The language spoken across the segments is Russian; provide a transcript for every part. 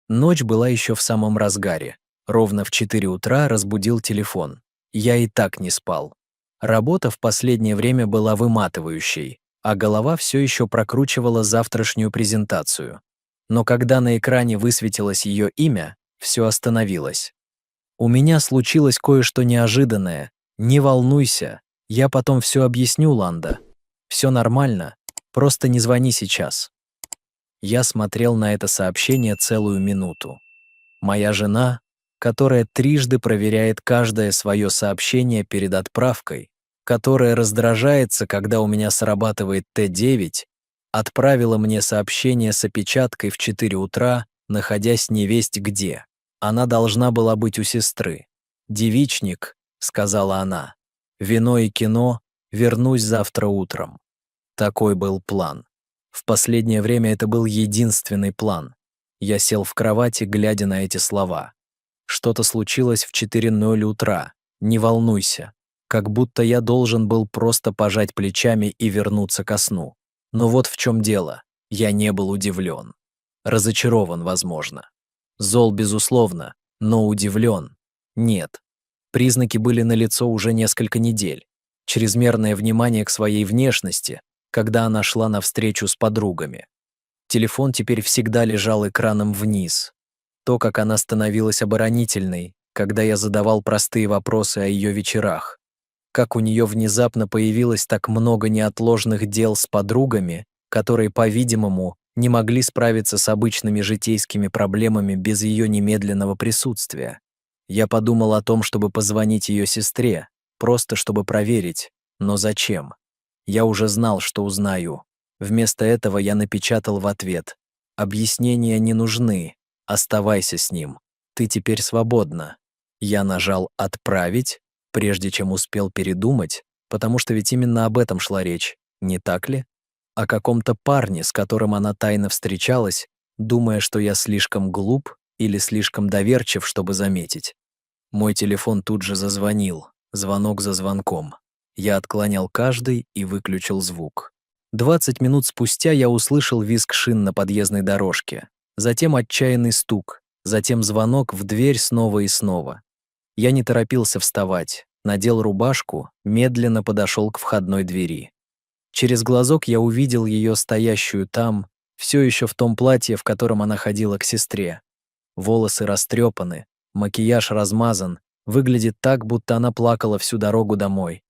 Ночь была еще в самом разгаре. Ровно в 4 утра разбудил телефон. Я и так не спал. Работа в последнее время была выматывающей, а голова все еще прокручивала завтрашнюю презентацию. Но когда на экране высветилось ее имя, все остановилось. «У меня случилось кое-что неожиданное. Не волнуйся. Я потом все объясню, Ланда. Все нормально. Просто не звони сейчас». Я смотрел на это сообщение целую минуту. Моя жена, которая трижды проверяет каждое свое сообщение перед отправкой, которая раздражается, когда у меня срабатывает Т9, отправила мне сообщение с опечаткой в 4 утра, находясь невесть где. Она должна была быть у сестры. «Девичник», — сказала она, — «вино и кино, вернусь завтра утром». Такой был план. В последнее время это был единственный план. Я сел в кровати, глядя на эти слова. Что-то случилось в 4:00 утра. Не волнуйся. Как будто я должен был просто пожать плечами и вернуться ко сну. Но вот в чем дело. Я не был удивлен. Разочарован, возможно. Зол, безусловно, но удивлен. Нет. Признаки были налицо уже несколько недель. Чрезмерное внимание к своей внешности, когда она шла навстречу с подругами. Телефон теперь всегда лежал экраном вниз. То, как она становилась оборонительной, когда я задавал простые вопросы о ее вечерах. Как у нее внезапно появилось так много неотложных дел с подругами, которые, по-видимому, не могли справиться с обычными житейскими проблемами без ее немедленного присутствия. Я подумал о том, чтобы позвонить ее сестре, просто чтобы проверить, но зачем? Я уже знал, что узнаю. Вместо этого я напечатал в ответ: «Объяснения не нужны, оставайся с ним, ты теперь свободна». Я нажал «Отправить», прежде чем успел передумать, потому что ведь именно об этом шла речь, не так ли? О каком-то парне, с которым она тайно встречалась, думая, что я слишком глуп или слишком доверчив, чтобы заметить. Мой телефон тут же зазвонил, звонок за звонком. Я отклонял каждый и выключил звук. 20 минут спустя я услышал визг шин на подъездной дорожке, затем отчаянный стук, затем звонок в дверь снова и снова. Я не торопился вставать, надел рубашку, медленно подошел к входной двери. Через глазок я увидел ее стоящую там, все еще в том платье, в котором она ходила к сестре. Волосы растрепаны, макияж размазан, выглядит так, будто она плакала всю дорогу домой.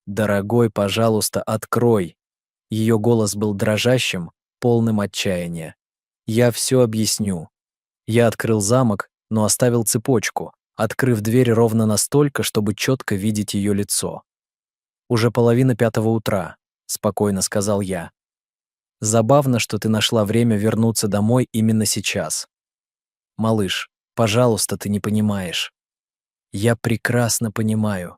«Дорогой, пожалуйста, открой!» Ее голос был дрожащим, полным отчаяния. «Я все объясню». Я открыл замок, но оставил цепочку, открыв дверь ровно настолько, чтобы четко видеть ее лицо. «Уже 4:30 утра», — спокойно сказал я. «Забавно, что ты нашла время вернуться домой именно сейчас. Малыш, пожалуйста, ты не понимаешь». «Я прекрасно понимаю».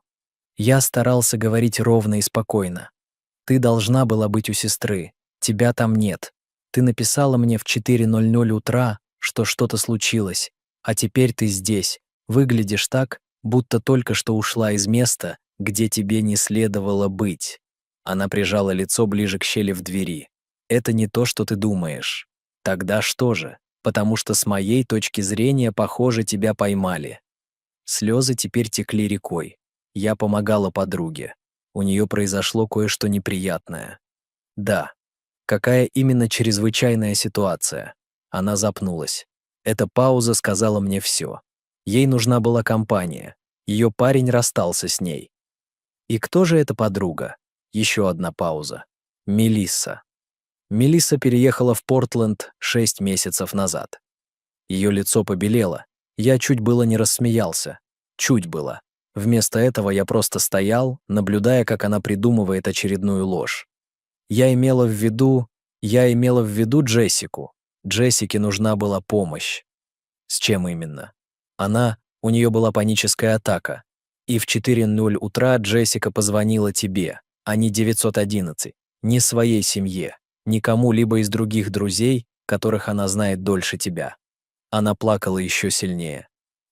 Я старался говорить ровно и спокойно. «Ты должна была быть у сестры. Тебя там нет. Ты написала мне в 4:00 утра, что что-то случилось, а теперь ты здесь. Выглядишь так, будто только что ушла из места, где тебе не следовало быть». Она прижала лицо ближе к щели в двери. «Это не то, что ты думаешь». «Тогда что же? Потому что с моей точки зрения, похоже, тебя поймали». Слезы теперь текли рекой. Я помогала подруге. У нее произошло кое-что неприятное. Да. Какая именно чрезвычайная ситуация? Она запнулась. Эта пауза сказала мне все. Ей нужна была компания. Ее парень расстался с ней. И кто же эта подруга? Еще одна пауза. Мелисса. Мелисса переехала в Портленд 6 месяцев назад. Ее лицо побелело. Я чуть было не рассмеялся. Чуть было. Вместо этого я просто стоял, наблюдая, как она придумывает очередную ложь. Я имела в виду Джессику. Джессике нужна была помощь. С чем именно? У нее была паническая атака. И в 4:00 утра Джессика позвонила тебе, а не 911, не своей семье, ни кому-либо из других друзей, которых она знает дольше тебя. Она плакала еще сильнее.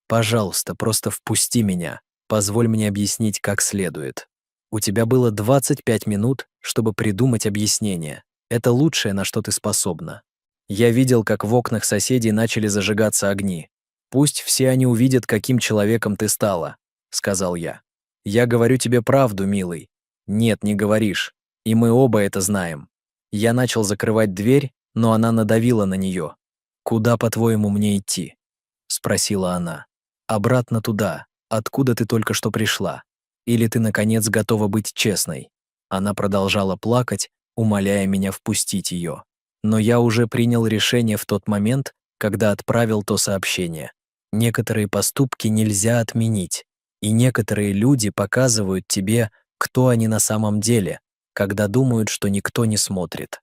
«Пожалуйста, просто впусти меня. Позволь мне объяснить как следует. У тебя было 25 минут, чтобы придумать объяснение. Это лучшее, на что ты способна». Я видел, как в окнах соседей начали зажигаться огни. «Пусть все они увидят, каким человеком ты стала», — сказал я. «Я говорю тебе правду, милый». «Нет, не говоришь. И мы оба это знаем». Я начал закрывать дверь, но она надавила на нее. «Куда, по-твоему, мне идти?» — спросила она. «Обратно туда, откуда ты только что пришла. Или ты, наконец, готова быть честной?» Она продолжала плакать, умоляя меня впустить ее. Но я уже принял решение в тот момент, когда отправил то сообщение. Некоторые поступки нельзя отменить, и некоторые люди показывают тебе, кто они на самом деле, когда думают, что никто не смотрит.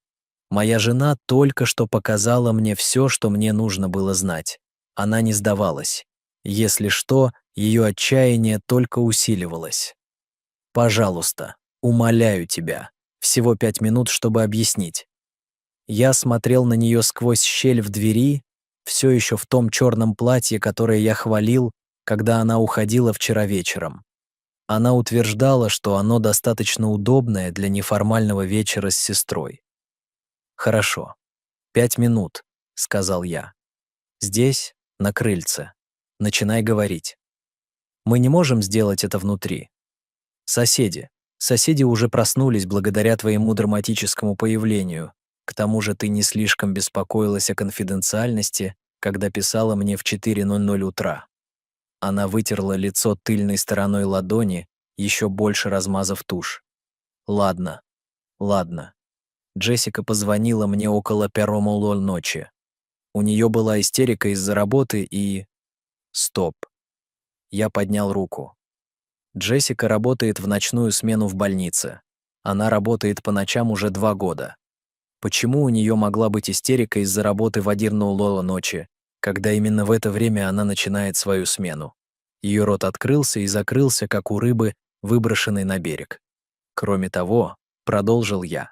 Моя жена только что показала мне все, что мне нужно было знать. Она не сдавалась. Если что, ее отчаяние только усиливалось. Пожалуйста, умоляю тебя, всего 5 минут, чтобы объяснить. Я смотрел на нее сквозь щель в двери, все еще в том черном платье, которое я хвалил, когда она уходила вчера вечером. Она утверждала, что оно достаточно удобное для неформального вечера с сестрой. «Хорошо. 5 минут», — сказал я. «Здесь, на крыльце. Начинай говорить. Мы не можем сделать это внутри. Соседи. Соседи уже проснулись благодаря твоему драматическому появлению. К тому же ты не слишком беспокоилась о конфиденциальности, когда писала мне в 4:00 утра». Она вытерла лицо тыльной стороной ладони, еще больше размазав тушь. «Ладно, ладно. Джессика позвонила мне около 1:00 ночи. У нее была истерика из-за работы и... Стоп. Я поднял руку. Джессика работает в ночную смену в больнице. Она работает по ночам уже 2 года. Почему у нее могла быть истерика из-за работы в 1:00 ночи, когда именно в это время она начинает свою смену? Ее рот открылся и закрылся, как у рыбы, выброшенной на берег. Кроме того, продолжил я,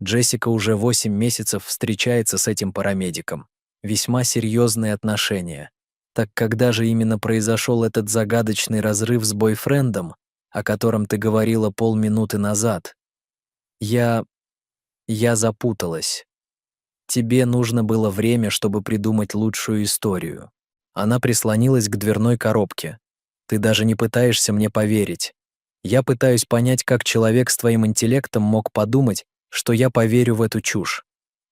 Джессика уже 8 месяцев встречается с этим парамедиком. Весьма серьезные отношения. Так когда же именно произошел этот загадочный разрыв с бойфрендом, о котором ты говорила полминуты назад? Я запуталась. Тебе нужно было время, чтобы придумать лучшую историю. Она прислонилась к дверной коробке. Ты даже не пытаешься мне поверить. Я пытаюсь понять, как человек с твоим интеллектом мог подумать, что я поверю в эту чушь.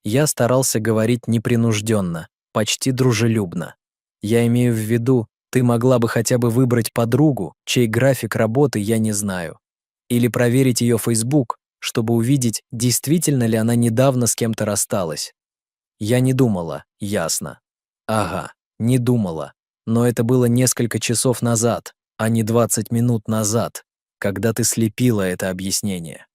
Я старался говорить непринужденно, почти дружелюбно. Я имею в виду, ты могла бы хотя бы выбрать подругу, чей график работы я не знаю. Или проверить ее Facebook, чтобы увидеть, действительно ли она недавно с кем-то рассталась. Я не думала, ясно. Ага, не думала. Но это было несколько часов назад, а не 20 минут назад, когда ты слепила это объяснение.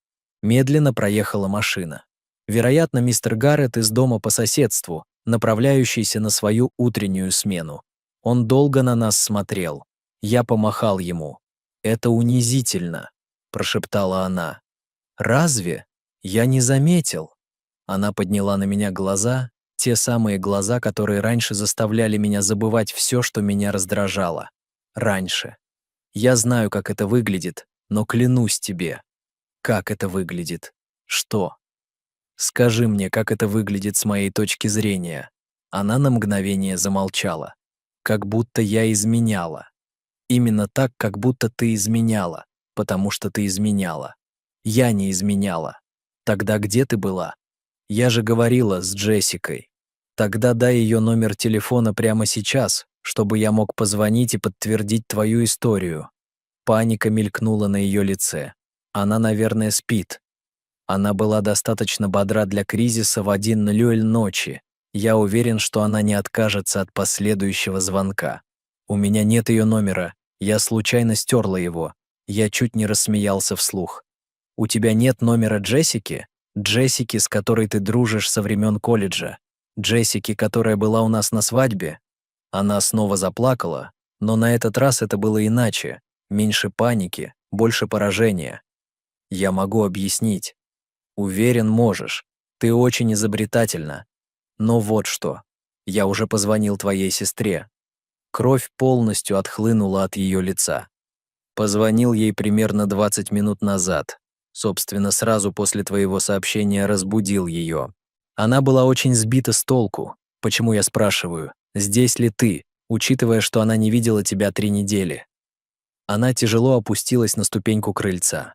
Медленно проехала машина. Вероятно, мистер Гаррет из дома по соседству, направляющийся на свою утреннюю смену. Он долго на нас смотрел. Я помахал ему. «Это унизительно», — прошептала она. «Разве? Я не заметил». Она подняла на меня глаза, те самые глаза, которые раньше заставляли меня забывать все, что меня раздражало. Раньше. Я знаю, как это выглядит, но клянусь тебе. Как это выглядит? Что? Скажи мне, как это выглядит с моей точки зрения. Она на мгновение замолчала. Как будто я изменяла. Именно так, как будто ты изменяла, потому что ты изменяла. Я не изменяла. Тогда где ты была? Я же говорила с Джессикой. Тогда дай ее номер телефона прямо сейчас, чтобы я мог позвонить и подтвердить твою историю. Паника мелькнула на ее лице. Она, наверное, спит. Она была достаточно бодра для кризиса в 1:00 ночи. Я уверен, что она не откажется от последующего звонка. У меня нет ее номера. Я случайно стерла его. Я чуть не рассмеялся вслух. У тебя нет номера Джессики? Джессики, с которой ты дружишь со времен колледжа. Джессики, которая была у нас на свадьбе. Она снова заплакала, но на этот раз это было иначе. Меньше паники, больше поражения. Я могу объяснить. Уверен, можешь. Ты очень изобретательна. Но вот что. Я уже позвонил твоей сестре. Кровь полностью отхлынула от ее лица. Позвонил ей примерно 20 минут назад. Собственно, сразу после твоего сообщения разбудил ее. Она была очень сбита с толку. Почему я спрашиваю, здесь ли ты, учитывая, что она не видела тебя 3 недели? Она тяжело опустилась на ступеньку крыльца.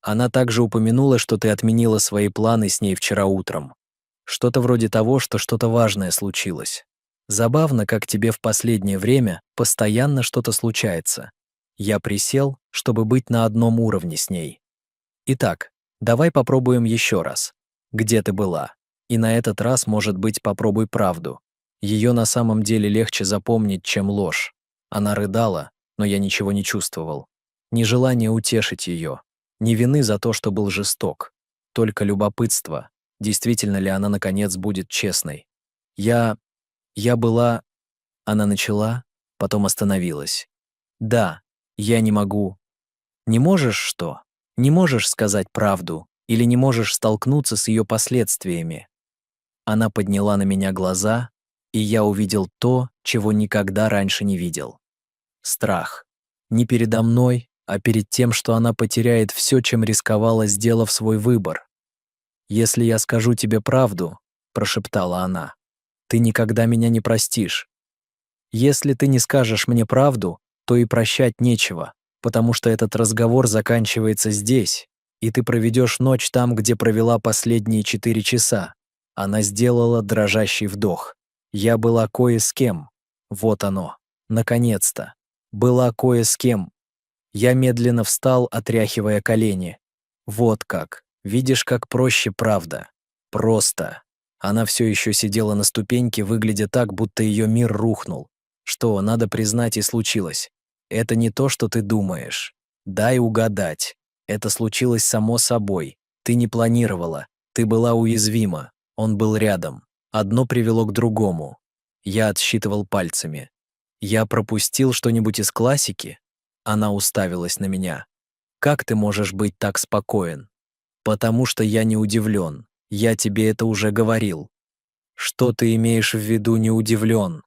Она также упомянула, что ты отменила свои планы с ней вчера утром. Что-то вроде того, что что-то важное случилось. Забавно, как тебе в последнее время постоянно что-то случается. Я присел, чтобы быть на одном уровне с ней. Итак, давай попробуем еще раз. Где ты была? И на этот раз, может быть, попробуй правду. Ее на самом деле легче запомнить, чем ложь. Она рыдала, но я ничего не чувствовал. Ни желания утешить ее, ни вины за то, что был жесток. Только любопытство, действительно ли она, наконец, будет честной. Я была... Она начала, потом остановилась. Да, я не могу. Не можешь что? Не можешь сказать правду или не можешь столкнуться с ее последствиями. Она подняла на меня глаза, и я увидел то, чего никогда раньше не видел. Страх. Не передо мной, а перед тем, что она потеряет все, чем рисковала, сделав свой выбор. «Если я скажу тебе правду», — прошептала она, — «ты никогда меня не простишь. Если ты не скажешь мне правду, то и прощать нечего, потому что этот разговор заканчивается здесь, и ты проведешь ночь там, где провела последние 4 часа». Она сделала дрожащий вдох. «Я была кое с кем. Вот оно. Наконец-то. Была кое с кем». Я медленно встал, отряхивая колени. «Вот как. Видишь, как проще правда. Просто». Она все еще сидела на ступеньке, выглядя так, будто ее мир рухнул. Что, надо признать, и случилось. Это не то, что ты думаешь. Дай угадать. Это случилось само собой. Ты не планировала. Ты была уязвима. Он был рядом. Одно привело к другому. Я отсчитывал пальцами. Я пропустил что-нибудь из классики? Она уставилась на меня. Как ты можешь быть так спокоен? Потому что я не удивлен. Я тебе это уже говорил. Что ты имеешь в виду не удивлен?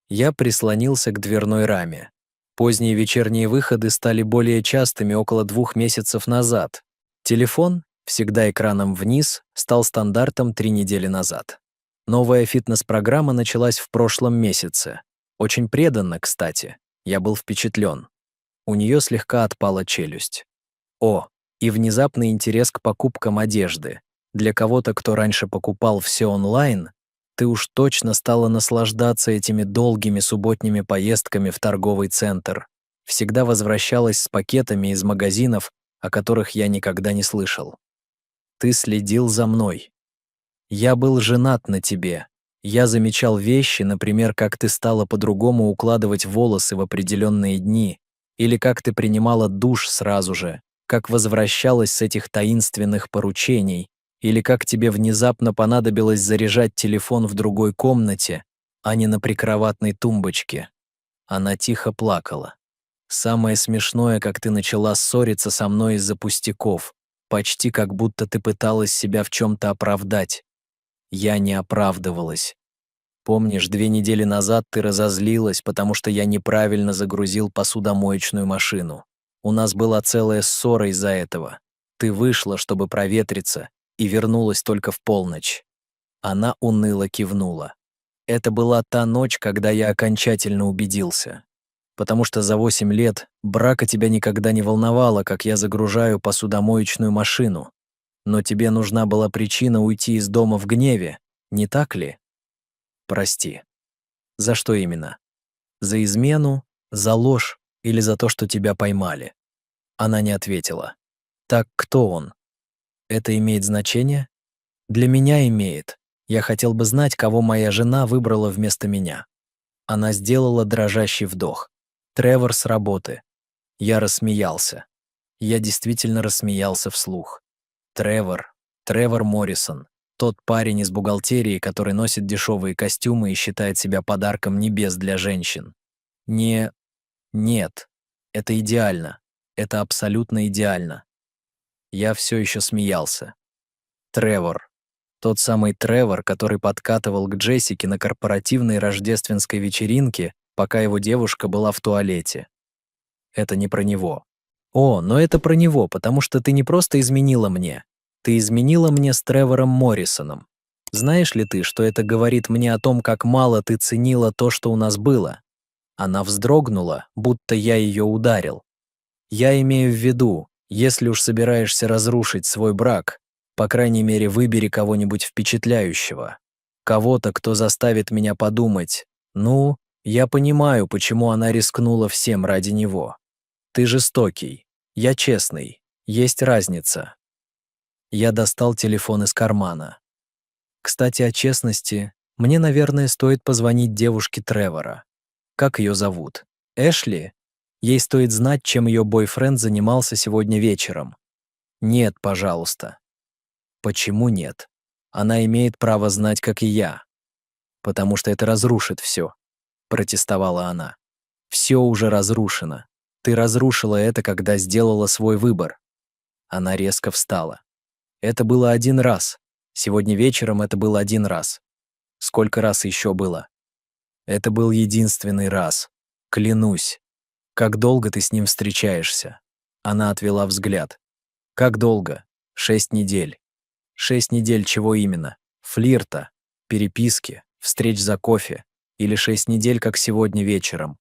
Я прислонился к дверной раме. Поздние вечерние выходы стали более частыми около 2 месяцев назад. Телефон, всегда экраном вниз, стал стандартом 3 недели назад. Новая фитнес-программа началась в прошлом месяце. Очень преданно, кстати. Я был впечатлен. У нее слегка отпала челюсть. О, и внезапный интерес к покупкам одежды. Для кого-то, кто раньше покупал все онлайн, ты уж точно стала наслаждаться этими долгими субботними поездками в торговый центр. Всегда возвращалась с пакетами из магазинов, о которых я никогда не слышал. Ты следил за мной. Я был женат на тебе. Я замечал вещи, например, как ты стала по-другому укладывать волосы в определенные дни, или как ты принимала душ сразу же, как возвращалась с этих таинственных поручений, или как тебе внезапно понадобилось заряжать телефон в другой комнате, а не на прикроватной тумбочке. Она тихо плакала. Самое смешное, как ты начала ссориться со мной из-за пустяков, почти как будто ты пыталась себя в чем-то оправдать. Я не оправдывалась. Помнишь, 2 недели назад ты разозлилась, потому что я неправильно загрузил посудомоечную машину. У нас была целая ссора из-за этого. Ты вышла, чтобы проветриться, и вернулась только в полночь. Она уныло кивнула. Это была та ночь, когда я окончательно убедился. Потому что за 8 лет брака тебя никогда не волновало, как я загружаю посудомоечную машину. Но тебе нужна была причина уйти из дома в гневе, не так ли? Прости. За что именно? За измену, за ложь или за то, что тебя поймали? Она не ответила. Так кто он? Это имеет значение? Для меня имеет. Я хотел бы знать, кого моя жена выбрала вместо меня. Она сделала дрожащий вдох. Тревор с работы. Я рассмеялся. Я действительно рассмеялся вслух. Тревор Моррисон. Тот парень из бухгалтерии, который носит дешевые костюмы и считает себя подарком небес для женщин. Нет. Это идеально. Это абсолютно идеально. Я все еще смеялся. Тревор. Тот самый Тревор, который подкатывал к Джессике на корпоративной рождественской вечеринке, пока его девушка была в туалете. Это не про него. О, но это про него, потому что ты не просто изменила мне. Ты изменила мне с Тревором Моррисоном. Знаешь ли ты, что это говорит мне о том, как мало ты ценила то, что у нас было?» Она вздрогнула, будто я ее ударил. «Я имею в виду, если уж собираешься разрушить свой брак, по крайней мере, выбери кого-нибудь впечатляющего. Кого-то, кто заставит меня подумать, ну, я понимаю, почему она рискнула всем ради него. Ты жестокий, я честный, есть разница». Я достал телефон из кармана. Кстати, о честности, мне, наверное, стоит позвонить девушке Тревора. Как ее зовут? Эшли? Ей стоит знать, чем ее бойфренд занимался сегодня вечером. Нет, пожалуйста. Почему нет? Она имеет право знать, как и я. Потому что это разрушит все, протестовала она. Все уже разрушено. Ты разрушила это, когда сделала свой выбор. Она резко встала. Это было один раз. Сегодня вечером это был один раз. Сколько раз еще было? Это был единственный раз. Клянусь. Как долго ты с ним встречаешься? Она отвела взгляд. Как долго? 6 недель. 6 недель чего именно? Флирта, переписки, встреч за кофе. Или 6 недель, как сегодня вечером?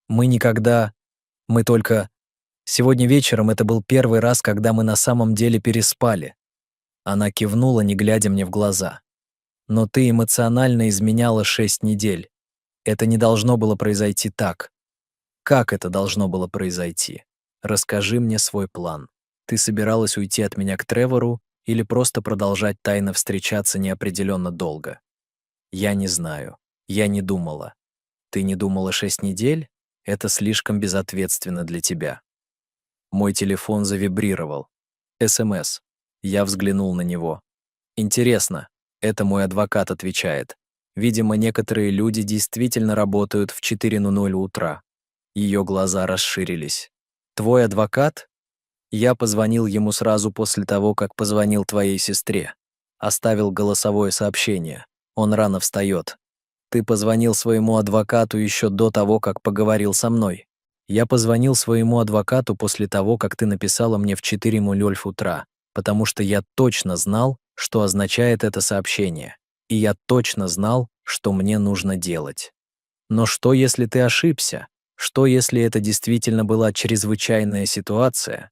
Мы никогда... Мы только... Сегодня вечером это был первый раз, когда мы на самом деле переспали. Она кивнула, не глядя мне в глаза. Но ты эмоционально изменяла 6 недель. Это не должно было произойти так. Как это должно было произойти? Расскажи мне свой план. Ты собиралась уйти от меня к Тревору или просто продолжать тайно встречаться неопределенно долго? Я не знаю. Я не думала. Ты не думала 6 недель? Это слишком безответственно для тебя. Мой телефон завибрировал. СМС. Я взглянул на него. Интересно, это мой адвокат отвечает. Видимо, некоторые люди действительно работают в 4:00 утра. Ее глаза расширились. Твой адвокат? Я позвонил ему сразу после того, как позвонил твоей сестре. Оставил голосовое сообщение. Он рано встает. Ты позвонил своему адвокату еще до того, как поговорил со мной. Я позвонил своему адвокату после того, как ты написала мне в 4:00 утра, потому что я точно знал, что означает это сообщение. И я точно знал, что мне нужно делать. Но что, если ты ошибся? Что, если это действительно была чрезвычайная ситуация?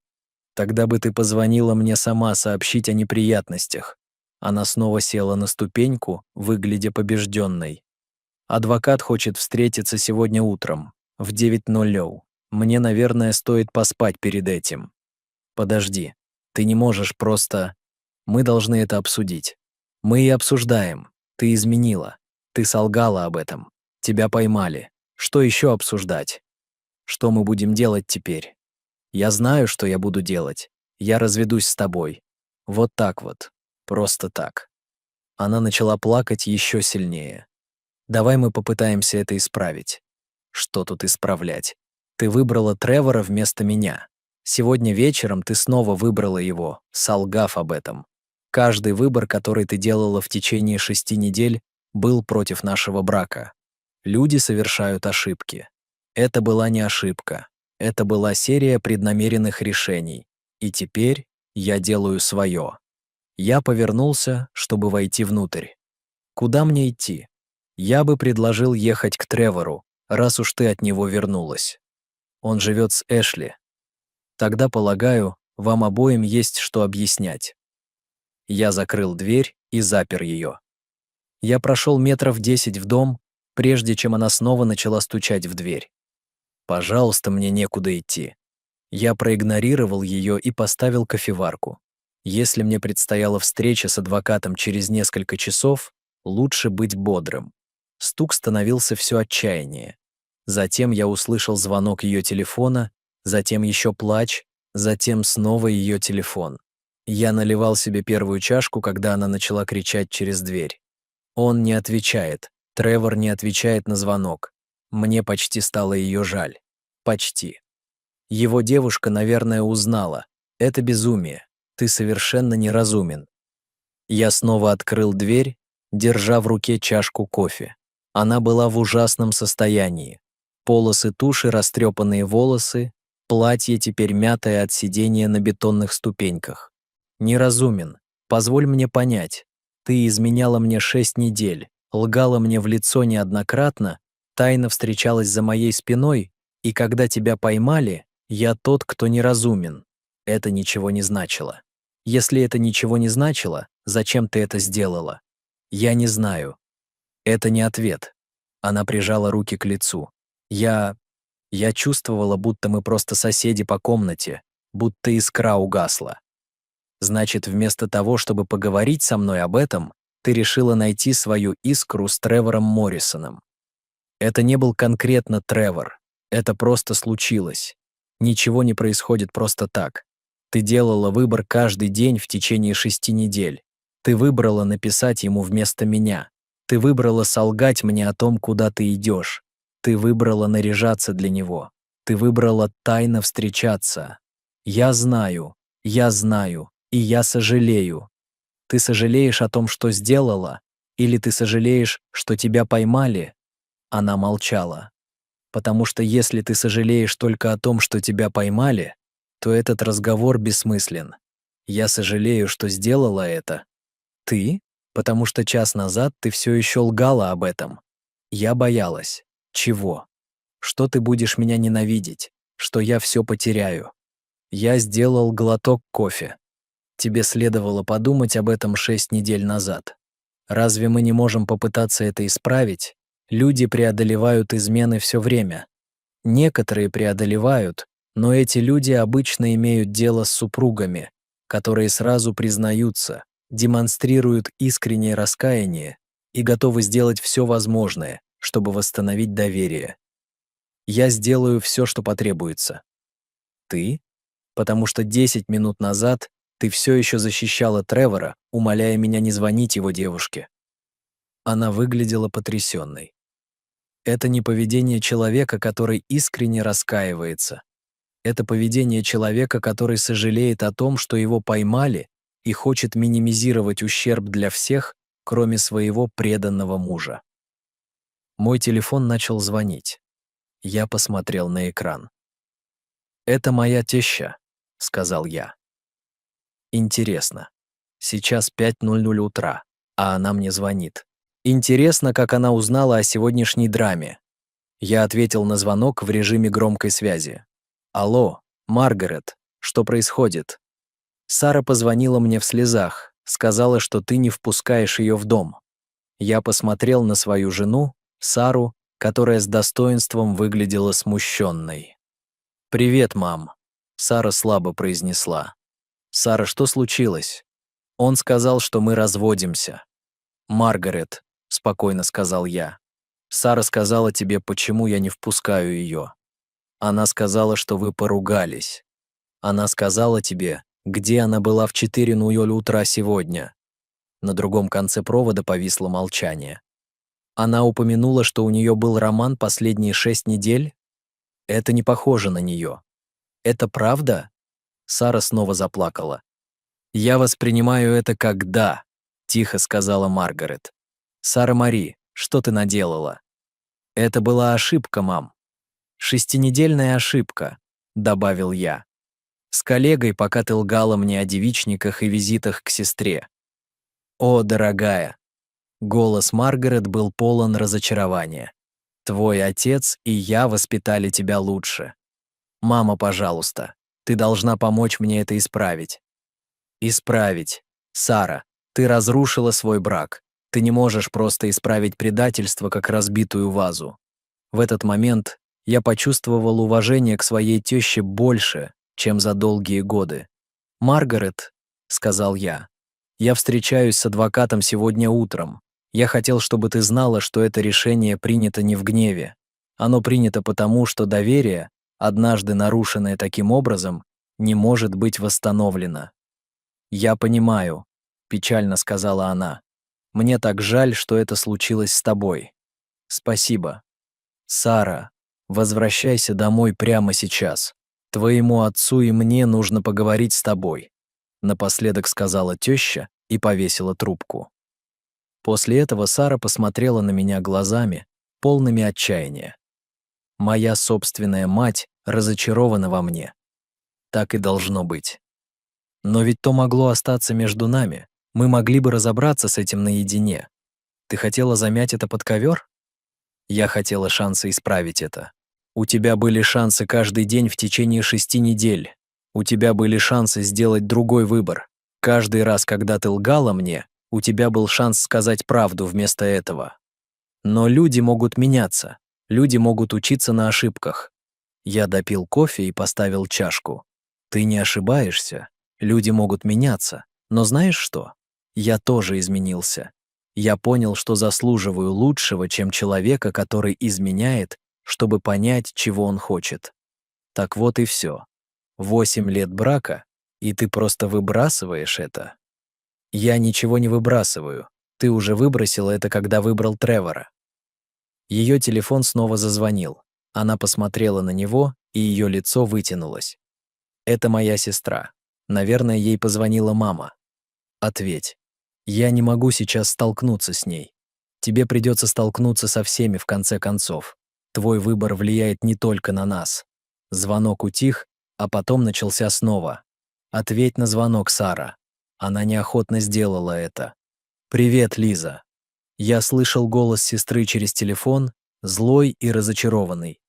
Тогда бы ты позвонила мне сама сообщить о неприятностях. Она снова села на ступеньку, выглядя побежденной. Адвокат хочет встретиться сегодня утром, в 9:00. Мне, наверное, стоит поспать перед этим. Подожди, ты не можешь просто... Мы должны это обсудить. Мы и обсуждаем. Ты изменила. Ты солгала об этом. Тебя поймали. Что еще обсуждать? Что мы будем делать теперь? Я знаю, что я буду делать. Я разведусь с тобой. Вот так вот. Просто так. Она начала плакать еще сильнее. Давай мы попытаемся это исправить. Что тут исправлять? Ты выбрала Тревора вместо меня. Сегодня вечером ты снова выбрала его, солгав об этом. Каждый выбор, который ты делала в течение 6 недель, был против нашего брака. Люди совершают ошибки. Это была не ошибка. Это была серия преднамеренных решений. И теперь я делаю свое. Я повернулся, чтобы войти внутрь. Куда мне идти? Я бы предложил ехать к Тревору, раз уж ты от него вернулась. Он живет с Эшли. Тогда, полагаю, вам обоим есть что объяснять. Я закрыл дверь и запер ее. Я прошел метров 10 в дом, прежде чем она снова начала стучать в дверь. Пожалуйста, мне некуда идти. Я проигнорировал ее и поставил кофеварку. Если мне предстояла встреча с адвокатом через несколько часов, лучше быть бодрым. Стук становился все отчаяннее. Затем я услышал звонок ее телефона, затем еще плач, затем снова ее телефон. Я наливал себе первую чашку, когда она начала кричать через дверь. Он не отвечает. Тревор не отвечает на звонок. Мне почти стало ее жаль. Почти. Его девушка, наверное, узнала. Это безумие. Ты совершенно неразумен. Я снова открыл дверь, держа в руке чашку кофе. Она была в ужасном состоянии. Полосы туши, растрепанные волосы, платье теперь мятое от сидения на бетонных ступеньках. Неразумен. Позволь мне понять. Ты изменяла мне 6 недель, лгала мне в лицо неоднократно, тайно встречалась за моей спиной, и когда тебя поймали, я тот, кто неразумен. Это ничего не значило. Если это ничего не значило, зачем ты это сделала? Я не знаю. Это не ответ. Она прижала руки к лицу. Я чувствовала, будто мы просто соседи по комнате, будто искра угасла. Значит, вместо того, чтобы поговорить со мной об этом, ты решила найти свою искру с Тревором Моррисоном. Это не был конкретно Тревор. Это просто случилось. Ничего не происходит просто так. Ты делала выбор каждый день в течение 6 недель. Ты выбрала написать ему вместо меня. Ты выбрала солгать мне о том, куда ты идешь. Ты выбрала наряжаться для него. Ты выбрала тайно встречаться. Я знаю, и я сожалею. Ты сожалеешь о том, что сделала? Или ты сожалеешь, что тебя поймали? Она молчала. Потому что если ты сожалеешь только о том, что тебя поймали, то этот разговор бессмыслен. Я сожалею, что сделала это. Ты? Потому что час назад ты все еще лгала об этом. Я боялась. Чего? Что ты будешь меня ненавидеть? Что я все потеряю? Я сделал глоток кофе. Тебе следовало подумать об этом 6 недель назад. Разве мы не можем попытаться это исправить? Люди преодолевают измены все время. Некоторые преодолевают, но эти люди обычно имеют дело с супругами, которые сразу признаются, демонстрируют искреннее раскаяние и готовы сделать все возможное, чтобы восстановить доверие. Я сделаю все, что потребуется. Ты? Потому что 10 минут назад ты все еще защищала Тревора, умоляя меня не звонить его девушке. Она выглядела потрясенной. Это не поведение человека, который искренне раскаивается. Это поведение человека, который сожалеет о том, что его поймали и хочет минимизировать ущерб для всех, кроме своего преданного мужа. Мой телефон начал звонить. Я посмотрел на экран. «Это моя теща», — сказал я. Интересно. Сейчас 5:00 утра, а она мне звонит. Интересно, как она узнала о сегодняшней драме. Я ответил на звонок в режиме громкой связи. «Алло, Маргарет, что происходит?» Сара позвонила мне в слезах, сказала, что ты не впускаешь ее в дом. Я посмотрел на свою жену, Сару, которая с достоинством выглядела смущенной. «Привет, мам», — Сара слабо произнесла. «Сара, что случилось?» Он сказал, что мы разводимся. «Маргарет», — спокойно сказал я. «Сара сказала тебе, почему я не впускаю ее. Она сказала, что вы поругались. Она сказала тебе, где она была в 4:00 утра сегодня». На другом конце провода повисло молчание. Она упомянула, что у нее был роман последние 6 недель? Это не похоже на нее. Это правда? Сара снова заплакала. «Я воспринимаю это как «да», — тихо сказала Маргарет. «Сара Мари, что ты наделала?» «Это была ошибка, мам». «Шестинедельная ошибка», — добавил я. «С коллегой, пока ты лгала мне о девичниках и визитах к сестре». «О, дорогая!» Голос Маргарет был полон разочарования. «Твой отец и я воспитали тебя лучше. Мама, пожалуйста, ты должна помочь мне это исправить». «Исправить. Сара, ты разрушила свой брак. Ты не можешь просто исправить предательство, как разбитую вазу». В этот момент я почувствовал уважение к своей тёще больше, чем за долгие годы. «Маргарет», — сказал я встречаюсь с адвокатом сегодня утром. Я хотел, чтобы ты знала, что это решение принято не в гневе. Оно принято потому, что доверие, однажды нарушенное таким образом, не может быть восстановлено». «Я понимаю», — печально сказала она. «Мне так жаль, что это случилось с тобой. Спасибо. Сара, возвращайся домой прямо сейчас. Твоему отцу и мне нужно поговорить с тобой», — напоследок сказала теща и повесила трубку. После этого Сара посмотрела на меня глазами, полными отчаяния. Моя собственная мать разочарована во мне. Так и должно быть. Но ведь то могло остаться между нами. Мы могли бы разобраться с этим наедине. Ты хотела замять это под ковер? Я хотела шанса исправить это. У тебя были шансы каждый день в течение 6 недель. У тебя были шансы сделать другой выбор. Каждый раз, когда ты лгала мне, у тебя был шанс сказать правду вместо этого. Но люди могут меняться. Люди могут учиться на ошибках. Я допил кофе и поставил чашку. Ты не ошибаешься. Люди могут меняться. Но знаешь что? Я тоже изменился. Я понял, что заслуживаю лучшего, чем человека, который изменяет, чтобы понять, чего он хочет. Так вот и все. 8 лет брака, и ты просто выбрасываешь это. Я ничего не выбрасываю. Ты уже выбросила это, когда выбрал Тревора. Ее телефон снова зазвонил. Она посмотрела на него, и ее лицо вытянулось. Это моя сестра. Наверное, ей позвонила мама. Ответь. Я не могу сейчас столкнуться с ней. Тебе придется столкнуться со всеми в конце концов. Твой выбор влияет не только на нас. Звонок утих, а потом начался снова. Ответь на звонок, Сара. Она неохотно сделала это. «Привет, Лиза». Я слышал голос сестры через телефон, злой и разочарованный.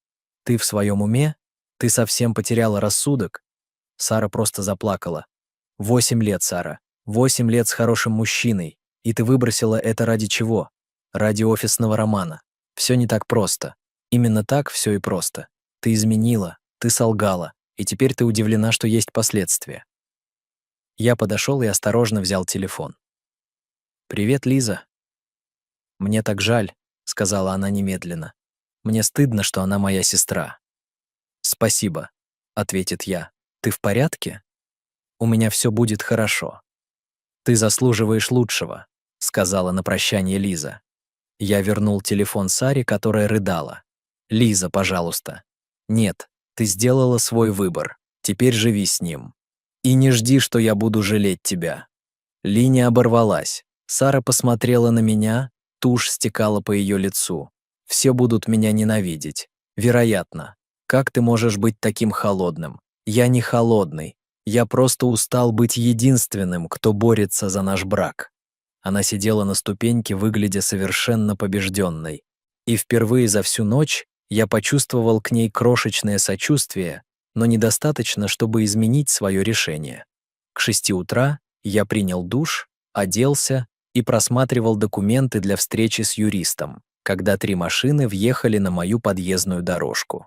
«Ты в своем уме? Ты совсем потеряла рассудок?» Сара просто заплакала. 8 лет, Сара. 8 лет с хорошим мужчиной. И ты выбросила это ради чего? Ради офисного романа. Все не так просто. Именно так все и просто. Ты изменила, ты солгала, и теперь ты удивлена, что есть последствия. Я подошел и осторожно взял телефон. «Привет, Лиза». «Мне так жаль», — сказала она немедленно. «Мне стыдно, что она моя сестра». «Спасибо», — ответит я. «Ты в порядке?» «У меня все будет хорошо». «Ты заслуживаешь лучшего», — сказала на прощание Лиза. Я вернул телефон Саре, которая рыдала. «Лиза, пожалуйста». «Нет, ты сделала свой выбор. Теперь живи с ним. И не жди, что я буду жалеть тебя». Линия оборвалась. Сара посмотрела на меня, тушь стекала по ее лицу. «Все будут меня ненавидеть. Вероятно. Как ты можешь быть таким холодным? Я не холодный. Я просто устал быть единственным, кто борется за наш брак». Она сидела на ступеньке, выглядя совершенно побежденной. И впервые за всю ночь я почувствовал к ней крошечное сочувствие, но недостаточно, чтобы изменить свое решение. К 6 утра я принял душ, оделся и просматривал документы для встречи с юристом, когда 3 машины въехали на мою подъездную дорожку.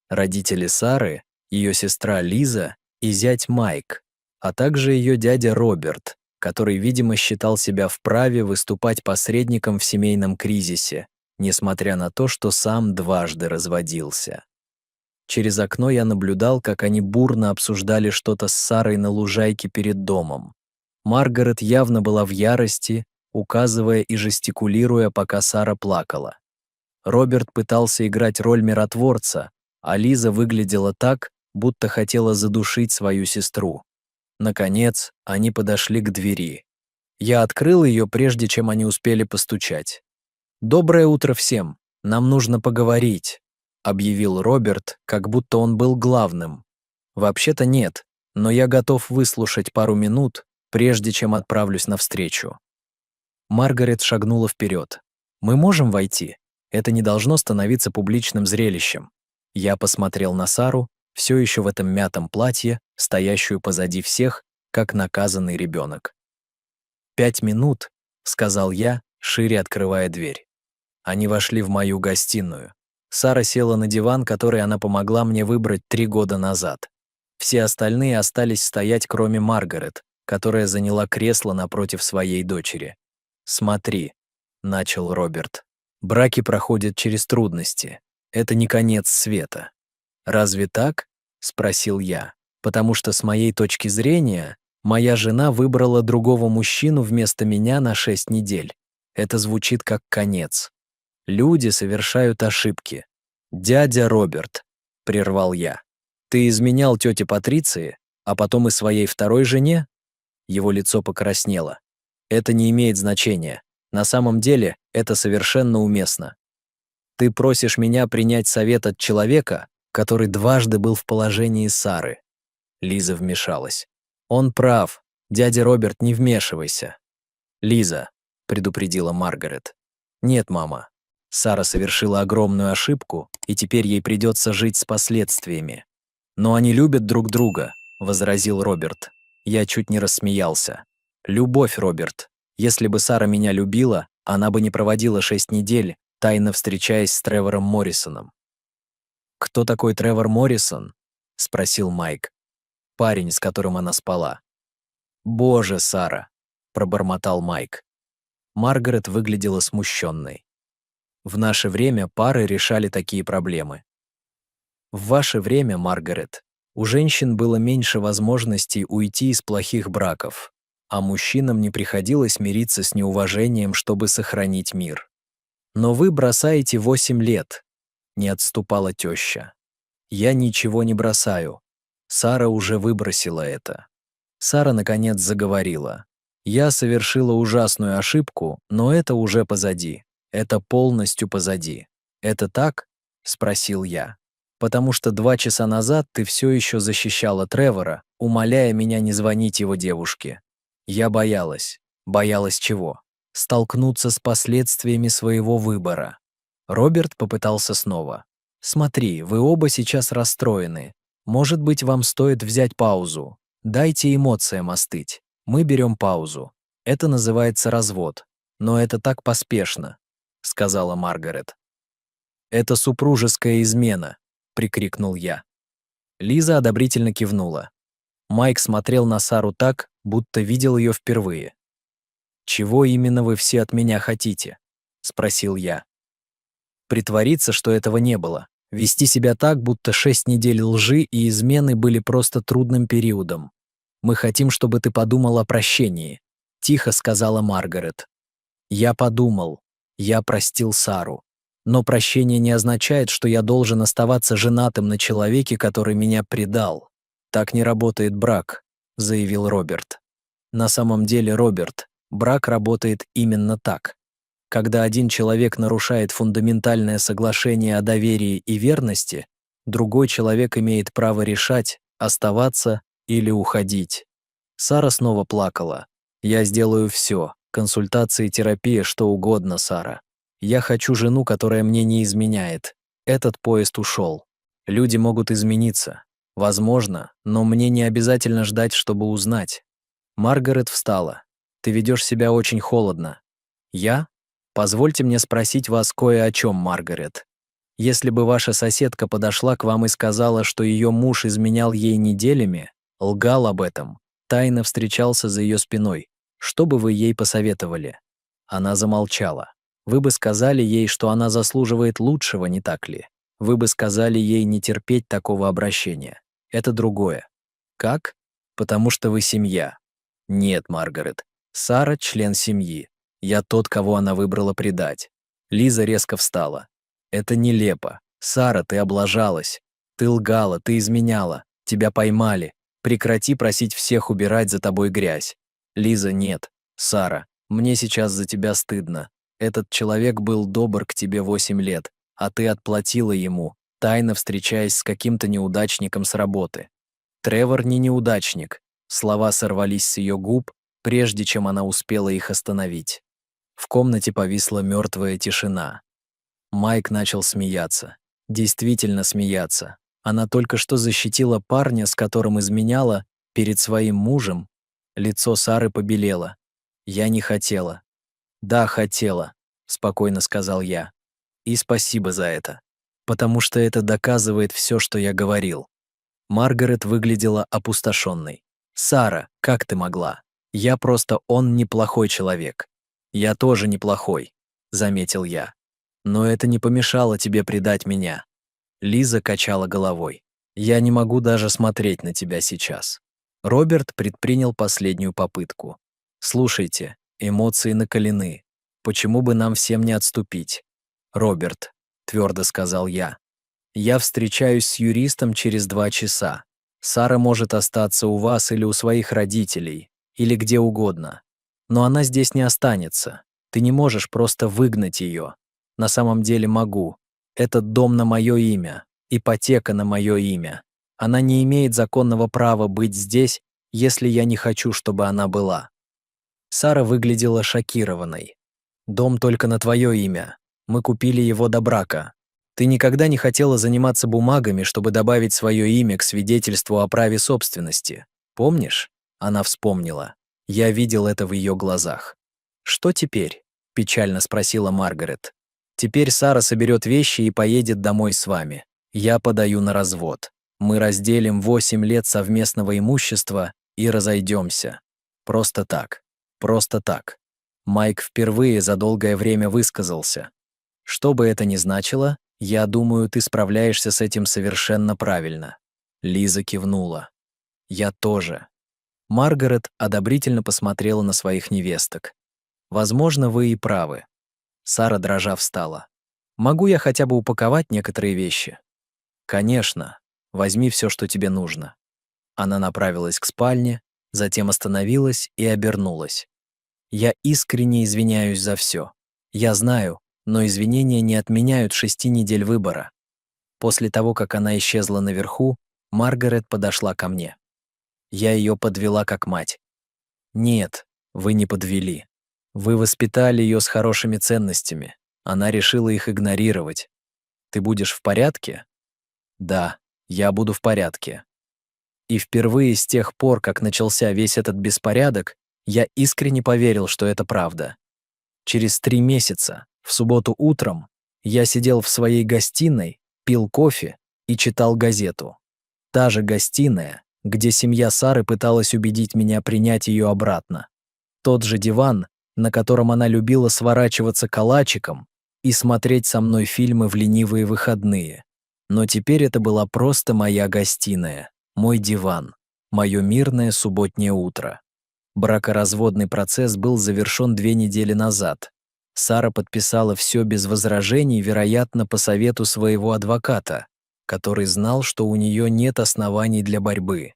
Родители Сары, ее сестра Лиза и зять Майк, а также ее дядя Роберт, который, видимо, считал себя вправе выступать посредником в семейном кризисе, несмотря на то, что сам дважды разводился. Через окно я наблюдал, как они бурно обсуждали что-то с Сарой на лужайке перед домом. Маргарет явно была в ярости, указывая и жестикулируя, пока Сара плакала. Роберт пытался играть роль миротворца, а Лиза выглядела так, будто хотела задушить свою сестру. Наконец, они подошли к двери. Я открыл ее, прежде чем они успели постучать. «Доброе утро всем! Нам нужно поговорить», — объявил Роберт, как будто он был главным. «Вообще-то нет, но я готов выслушать пару минут, прежде чем отправлюсь навстречу». Маргарет шагнула вперед. «Мы можем войти? Это не должно становиться публичным зрелищем». Я посмотрел на Сару, все еще в этом мятом платье, стоящую позади всех, как наказанный ребенок. 5 минут», — сказал я, шире открывая дверь. Они вошли в мою гостиную. Сара села на диван, который она помогла мне выбрать 3 года назад. Все остальные остались стоять, кроме Маргарет, которая заняла кресло напротив своей дочери. «Смотри», — начал Роберт, — «браки проходят через трудности. Это не конец света». «Разве так?» — спросил я. «Потому что с моей точки зрения, моя жена выбрала другого мужчину вместо меня на 6 недель. Это звучит как конец. Люди совершают ошибки. Дядя Роберт», — прервал я, — «ты изменял тете Патриции, а потом и своей второй жене?» Его лицо покраснело. «Это не имеет значения. На самом деле это совершенно уместно. Ты просишь меня принять совет от человека, который дважды был в положении Сары». Лиза вмешалась. «Он прав. Дядя Роберт, не вмешивайся». «Лиза», — предупредила Маргарет. «Нет, мама. Сара совершила огромную ошибку, и теперь ей придется жить с последствиями». «Но они любят друг друга», — возразил Роберт. Я чуть не рассмеялся. «Любовь, Роберт. Если бы Сара меня любила, она бы не проводила 6 недель, тайно встречаясь с Тревором Моррисоном». «Кто такой Тревор Моррисон?» — спросил Майк. «Парень, с которым она спала». «Боже, Сара!» — пробормотал Майк. Маргарет выглядела смущенной. «В наше время пары решали такие проблемы». «В ваше время, Маргарет, у женщин было меньше возможностей уйти из плохих браков, а мужчинам не приходилось мириться с неуважением, чтобы сохранить мир. Но вы бросаете 8 лет», — не отступала теща. «Я ничего не бросаю. Сара уже выбросила это». Сара, наконец, заговорила. «Я совершила ужасную ошибку, но это уже позади. Это полностью позади». «Это так?» — спросил я. «Потому что 2 часа назад ты все еще защищала Тревора, умоляя меня не звонить его девушке. Я боялась. Боялась чего? Столкнуться с последствиями своего выбора». Роберт попытался снова. «Смотри, вы оба сейчас расстроены. Может быть, вам стоит взять паузу. Дайте эмоциям остыть. Мы берем паузу. Это называется развод. Но это так поспешно», — сказала Маргарет. «Это супружеская измена», — прикрикнул я. Лиза одобрительно кивнула. Майк смотрел на Сару так, будто видел ее впервые. «Чего именно вы все от меня хотите?» — спросил я. «Притвориться, что этого не было. Вести себя так, будто 6 недель лжи и измены были просто трудным периодом. Мы хотим, чтобы ты подумал о прощении», — тихо сказала Маргарет. «Я подумал. Я простил Сару. Но прощение не означает, что я должен оставаться женатым на человеке, который меня предал. Так не работает брак», — заявил Роберт. «На самом деле, Роберт, брак работает именно так. Когда один человек нарушает фундаментальное соглашение о доверии и верности, другой человек имеет право решать, оставаться или уходить». Сара снова плакала. «Я сделаю все. Консультации, терапия, что угодно, Сара. Я хочу жену, которая мне не изменяет. Этот поезд ушел. Люди могут измениться. Возможно, но мне не обязательно ждать, чтобы узнать». Маргарет встала. «Ты ведешь себя очень холодно». «Я? Позвольте мне спросить вас кое о чем, Маргарет. Если бы ваша соседка подошла к вам и сказала, что ее муж изменял ей неделями, лгал об этом, тайно встречался за ее спиной, что бы вы ей посоветовали?» Она замолчала. «Вы бы сказали ей, что она заслуживает лучшего, не так ли? Вы бы сказали ей не терпеть такого обращения. Это другое. Как? Потому что вы семья». «Нет, Маргарет. Сара — член семьи. Я тот, кого она выбрала предать». Лиза резко встала. «Это нелепо. Сара, ты облажалась. Ты лгала, ты изменяла. Тебя поймали. Прекрати просить всех убирать за тобой грязь». «Лиза, нет. Сара, мне сейчас за тебя стыдно. Этот человек был добр к тебе 8 лет, а ты отплатила ему, тайно встречаясь с каким-то неудачником с работы». «Тревор не неудачник». Слова сорвались с ее губ, прежде чем она успела их остановить. В комнате повисла мертвая тишина. Майк начал смеяться. Действительно смеяться. Она только что защитила парня, с которым изменяла, перед своим мужем. Лицо Сары побелело. «Я не хотела». «Да, хотела», — спокойно сказал я. «И спасибо за это. Потому что это доказывает все, что я говорил». Маргарет выглядела опустошенной. «Сара, как ты могла? Он неплохой человек». «Я тоже неплохой», — заметил я. «Но это не помешало тебе предать меня». Лиза качала головой. «Я не могу даже смотреть на тебя сейчас». Роберт предпринял последнюю попытку. «Слушайте, эмоции накалены. Почему бы нам всем не отступить?» «Роберт», — твердо сказал я. «Я встречаюсь с юристом через 2 часа. Сара может остаться у вас или у своих родителей, или где угодно. Но она здесь не останется. Ты не можешь просто выгнать ее. На самом деле могу. Этот дом на мое имя, ипотека на мое имя. Она не имеет законного права быть здесь, если я не хочу, чтобы она была». Сара выглядела шокированной. «Дом только на твое имя. Мы купили его до брака. Ты никогда не хотела заниматься бумагами, чтобы добавить свое имя к свидетельству о праве собственности. Помнишь?» Она вспомнила. Я видел это в ее глазах. «Что теперь?» – печально спросила Маргарет. «Теперь Сара соберет вещи и поедет домой с вами. Я подаю на развод. Мы разделим 8 лет совместного имущества и разойдемся. Просто так. Просто так». Майк впервые за долгое время высказался. «Что бы это ни значило, я думаю, ты справляешься с этим совершенно правильно». Лиза кивнула. «Я тоже». Маргарет одобрительно посмотрела на своих невесток. «Возможно, вы и правы». Сара, дрожа, встала. «Могу я хотя бы упаковать некоторые вещи?» «Конечно. Возьми все, что тебе нужно». Она направилась к спальне, затем остановилась и обернулась. «Я искренне извиняюсь за все. Я знаю, но извинения не отменяют 6 недель выбора». После того, как она исчезла наверху, Маргарет подошла ко мне. Я ее подвела как мать. «Нет, вы не подвели. Вы воспитали ее с хорошими ценностями. Она решила их игнорировать. Ты будешь в порядке?» «Да, я буду в порядке». И впервые с тех пор, как начался весь этот беспорядок, я искренне поверил, что это правда. Через 3 месяца, в субботу утром, я сидел в своей гостиной, пил кофе и читал газету. Та же гостиная, где семья Сары пыталась убедить меня принять ее обратно. Тот же диван, на котором она любила сворачиваться калачиком и смотреть со мной фильмы в ленивые выходные. Но теперь это была просто моя гостиная, мой диван, мое мирное субботнее утро. Бракоразводный процесс был завершён 2 недели назад. Сара подписала все без возражений, вероятно, по совету своего адвоката, который знал, что у нее нет оснований для борьбы.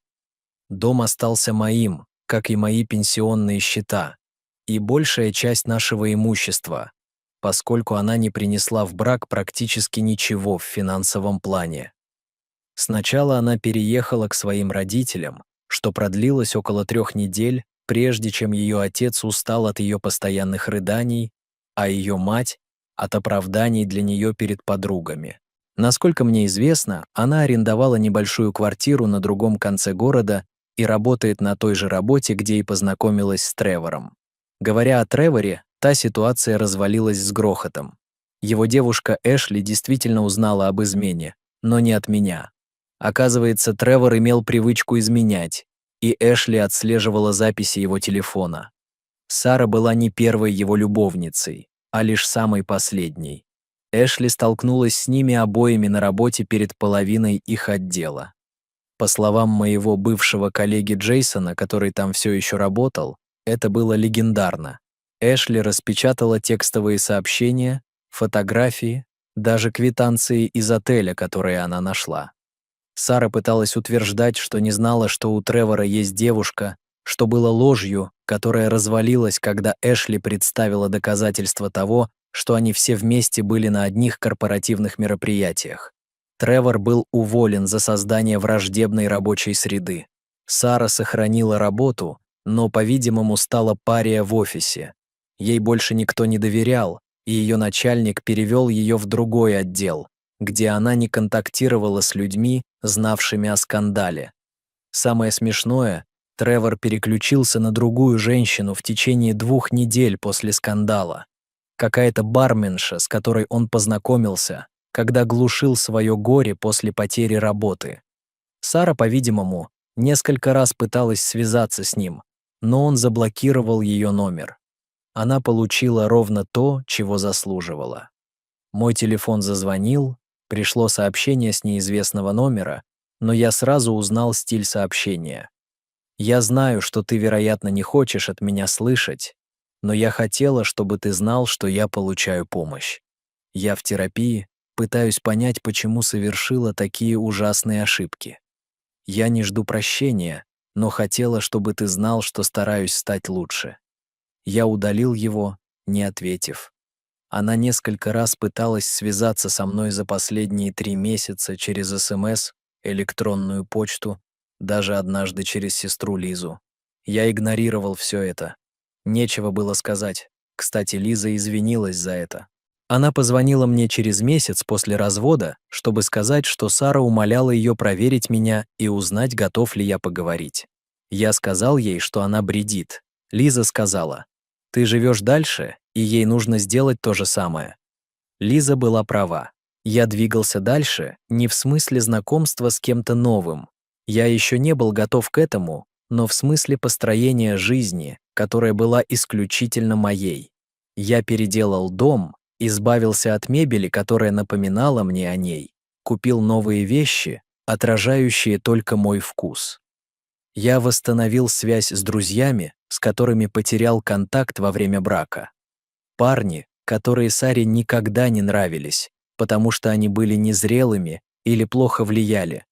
Дом остался моим, как и мои пенсионные счета, и большая часть нашего имущества, поскольку она не принесла в брак практически ничего в финансовом плане. Сначала она переехала к своим родителям, что продлилось около 3 недель, прежде чем ее отец устал от ее постоянных рыданий, а ее мать — от оправданий для нее перед подругами. Насколько мне известно, она арендовала небольшую квартиру на другом конце города и работает на той же работе, где и познакомилась с Тревором. Говоря о Треворе, та ситуация развалилась с грохотом. Его девушка Эшли действительно узнала об измене, но не от меня. Оказывается, Тревор имел привычку изменять, и Эшли отслеживала записи его телефона. Сара была не первой его любовницей, а лишь самой последней. Эшли столкнулась с ними обоими на работе перед половиной их отдела. По словам моего бывшего коллеги Джейсона, который там все еще работал, это было легендарно. Эшли распечатала текстовые сообщения, фотографии, даже квитанции из отеля, которые она нашла. Сара пыталась утверждать, что не знала, что у Тревора есть девушка, что было ложью, которая развалилась, когда Эшли представила доказательства того, что они все вместе были на одних корпоративных мероприятиях. Тревор был уволен за создание враждебной рабочей среды. Сара сохранила работу, но, по-видимому, стала пария в офисе. Ей больше никто не доверял, и ее начальник перевел ее в другой отдел, где она не контактировала с людьми, знавшими о скандале. Самое смешное, Тревор переключился на другую женщину в течение 2 недель после скандала. Какая-то барменша, с которой он познакомился, когда глушил свое горе после потери работы. Сара, по-видимому, несколько раз пыталась связаться с ним, но он заблокировал ее номер. Она получила ровно то, чего заслуживала. Мой телефон зазвонил, пришло сообщение с неизвестного номера, но я сразу узнал стиль сообщения. «Я знаю, что ты, вероятно, не хочешь от меня слышать, но я хотела, чтобы ты знал, что я получаю помощь. Я в терапии, пытаюсь понять, почему совершила такие ужасные ошибки. Я не жду прощения, но хотела, чтобы ты знал, что стараюсь стать лучше». Я удалил его, не ответив. Она несколько раз пыталась связаться со мной за последние 3 месяца через СМС, электронную почту, даже однажды через сестру Лизу. Я игнорировал все это. Нечего было сказать. Кстати, Лиза извинилась за это. Она позвонила мне через месяц после развода, чтобы сказать, что Сара умоляла ее проверить меня и узнать, готов ли я поговорить. Я сказал ей, что она бредит. Лиза сказала: «Ты живешь дальше, и ей нужно сделать то же самое». Лиза была права. Я двигался дальше не в смысле знакомства с кем-то новым. Я еще не был готов к этому, но в смысле построения жизни, которая была исключительно моей. Я переделал дом, избавился от мебели, которая напоминала мне о ней, купил новые вещи, отражающие только мой вкус. Я восстановил связь с друзьями, с которыми потерял контакт во время брака. Парни, которые Саре никогда не нравились, потому что они были незрелыми или плохо влияли.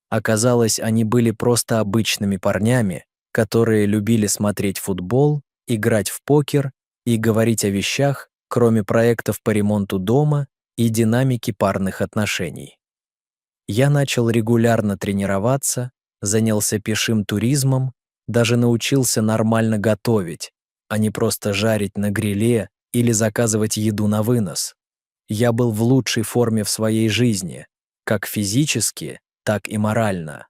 Оказалось, они были просто обычными парнями, которые любили смотреть футбол, играть в покер и говорить о вещах, кроме проектов по ремонту дома и динамики парных отношений. Я начал регулярно тренироваться, занялся пешим туризмом, даже научился нормально готовить, а не просто жарить на гриле или заказывать еду на вынос. Я был в лучшей форме в своей жизни, как физически, так и морально.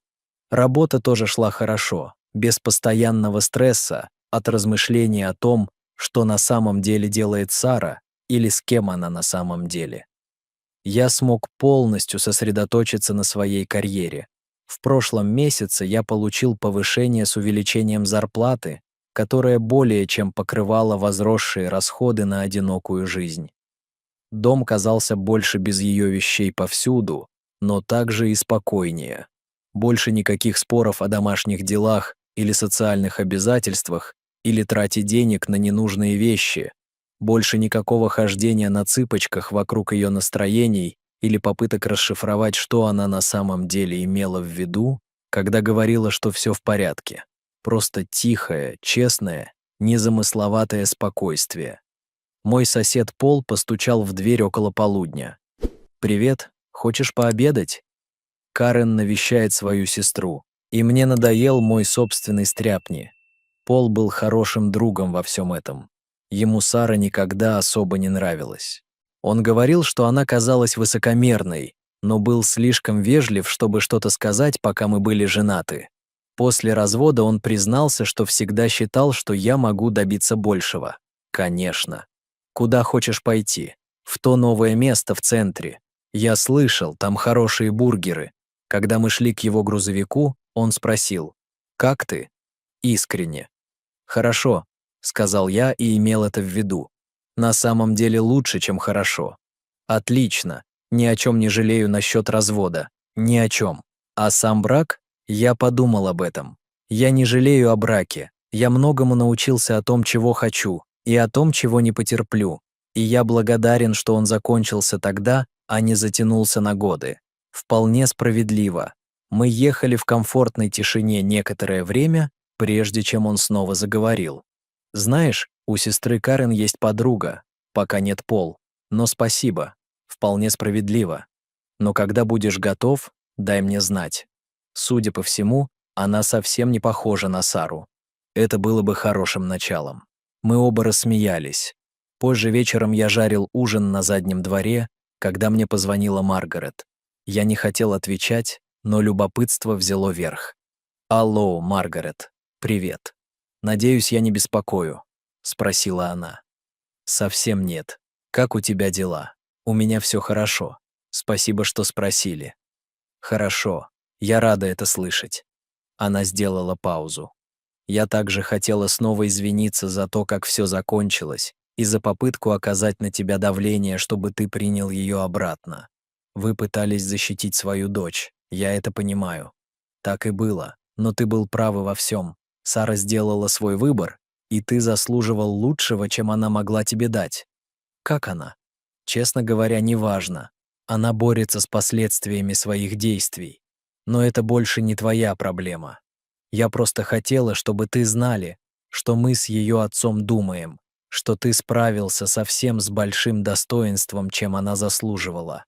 Работа тоже шла хорошо, без постоянного стресса от размышления о том, что на самом деле делает Сара или с кем она на самом деле. Я смог полностью сосредоточиться на своей карьере. В прошлом месяце я получил повышение с увеличением зарплаты, которое более чем покрывало возросшие расходы на одинокую жизнь. Дом казался больше без ее вещей повсюду, но также и спокойнее. Больше никаких споров о домашних делах или социальных обязательствах, или трате денег на ненужные вещи. Больше никакого хождения на цыпочках вокруг ее настроений или попыток расшифровать, что она на самом деле имела в виду, когда говорила, что все в порядке. Просто тихое, честное, незамысловатое спокойствие. Мой сосед Пол постучал в дверь около полудня. «Привет, хочешь пообедать?» Карен навещает свою сестру, и мне надоел мой собственный стряпни. Пол был хорошим другом во всем этом. Ему Сара никогда особо не нравилась. Он говорил, что она казалась высокомерной, но был слишком вежлив, чтобы что-то сказать, пока мы были женаты. После развода он признался, что всегда считал, что я могу добиться большего. Конечно. Куда хочешь пойти? В то новое место в центре. Я слышал, там хорошие бургеры. Когда мы шли к его грузовику, он спросил: «Как ты?» Искренне. «Хорошо», — сказал я и имел это в виду. На самом деле лучше, чем хорошо. Отлично. Ни о чем не жалею насчет развода. Ни о чем. А сам брак? Я подумал об этом. Я не жалею о браке. Я многому научился о том, чего хочу, и о том, чего не потерплю. И я благодарен, что он закончился тогда, а не затянулся на годы. Вполне справедливо. Мы ехали в комфортной тишине некоторое время, прежде чем он снова заговорил. «Знаешь, у сестры Карен есть подруга, пока нет Пол. Но спасибо. Вполне справедливо. Но когда будешь готов, дай мне знать. Судя по всему, она совсем не похожа на Сару. Это было бы хорошим началом». Мы оба рассмеялись. Позже вечером я жарил ужин на заднем дворе, когда мне позвонила Маргарет. Я не хотел отвечать, но любопытство взяло верх. «Алло, Маргарет. Привет. Надеюсь, я не беспокою?» — спросила она. «Совсем нет. Как у тебя дела? У меня все хорошо. Спасибо, что спросили». «Хорошо. Я рада это слышать». Она сделала паузу. «Я также хотела снова извиниться за то, как все закончилось, и за попытку оказать на тебя давление, чтобы ты принял ее обратно. Вы пытались защитить свою дочь, я это понимаю. Так и было, но ты был прав во всем. Сара сделала свой выбор, и ты заслуживал лучшего, чем она могла тебе дать. Как она? Честно говоря, неважно. Она борется с последствиями своих действий. Но это больше не твоя проблема. Я просто хотела, чтобы ты знали, что мы с ее отцом думаем, что ты справился совсем с большим достоинством, чем она заслуживала.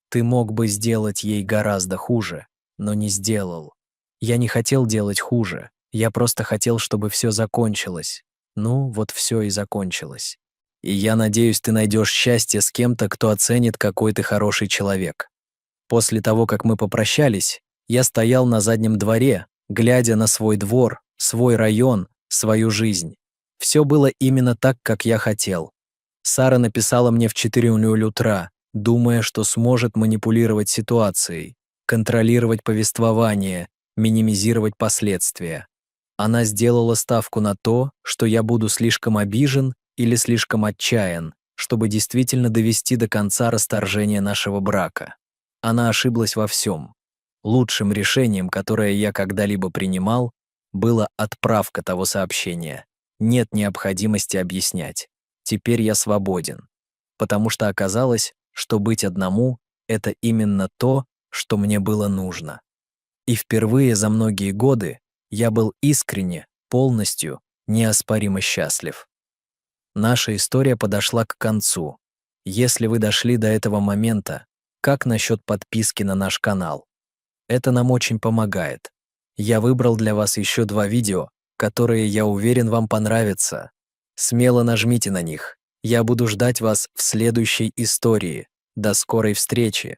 Ты мог бы сделать ей гораздо хуже, но не сделал. Я не хотел делать хуже, я просто хотел, чтобы все закончилось. Ну, вот все и закончилось. И я надеюсь, ты найдешь счастье с кем-то, кто оценит, какой ты хороший человек. После того, как мы попрощались, я стоял на заднем дворе, глядя на свой двор, свой район, свою жизнь. Все было именно так, как я хотел. Сара написала мне в 4:00 утра, думая, что сможет манипулировать ситуацией, контролировать повествование, минимизировать последствия. Она сделала ставку на то, что я буду слишком обижен или слишком отчаян, чтобы действительно довести до конца расторжение нашего брака. Она ошиблась во всем. Лучшим решением, которое я когда-либо принимал, было отправка того сообщения. Нет необходимости объяснять. Теперь я свободен. Потому что оказалось, что быть одному — это именно то, что мне было нужно. И впервые за многие годы я был искренне, полностью, неоспоримо счастлив. Наша история подошла к концу. Если вы дошли до этого момента, как насчет подписки на наш канал? Это нам очень помогает. Я выбрал для вас еще 2 видео, которые, я уверен, вам понравятся. Смело нажмите на них. Я буду ждать вас в следующей истории. До скорой встречи!